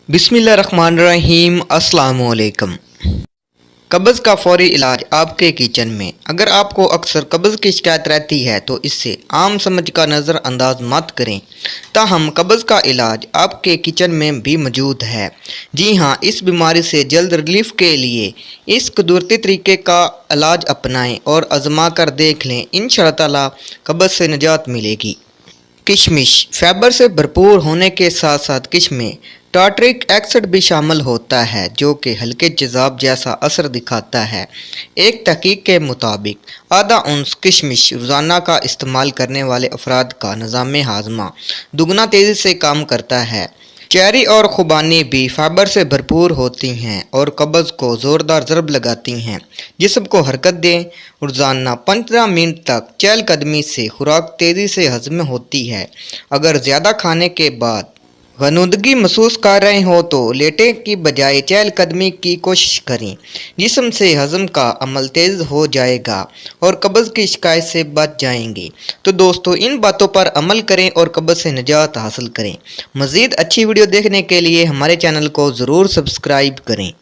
बिस्मिल्लाहिर्रहमानिर्रहीम। अस्सलाम वालेकुम। कब्ज़ का फ़ौरी इलाज आपके किचन में। अगर आपको अक्सर कब्ज़ की शिकायत रहती है तो इससे आम समझ का नज़रअंदाज मत करें। ताहम कब्ज़ का इलाज आपके किचन में भी मौजूद है। जी हाँ, इस बीमारी से जल्द रिलीफ के लिए इस कुदरती तरीके का इलाज अपनाएं और आजमा कर देख लें। इंशाअल्लाह ताला कब्ज़ से निजात मिलेगी। किशमिश फाइबर से भरपूर होने के साथ साथ किशमिश टार्टरिक एसिड भी शामिल होता है जो कि हल्के तेज़ाब जैसा असर दिखाता है। एक तहकीक के मुताबिक आधा औंस किशमिश रोज़ाना का इस्तेमाल करने वाले अफराद का निज़ाम हाज़मा दुगना तेज़ी से काम करता है। चेरी और खुबानी भी फाइबर से भरपूर होती हैं और कब्ज़ को ज़ोरदार ज़रब लगाती हैं। जिस्म को हरकत दें। रोज़ाना 15 मिनट तक चहलकदमी से खुराक तेज़ी से हज़म होती है। अगर ज़्यादा खाने के बाद गनुदगी महसूस कर रहे हो तो लेटे की बजाय चहलकदमी की कोशिश करें। जिस्म से हज़म का अमल तेज़ हो जाएगा और कब्ज़ की शिकायत से बच जाएंगे। तो दोस्तों, इन बातों पर अमल करें और कब्ज़ से निजात हासिल करें। मज़ीद अच्छी वीडियो देखने के लिए हमारे चैनल को ज़रूर सब्सक्राइब करें।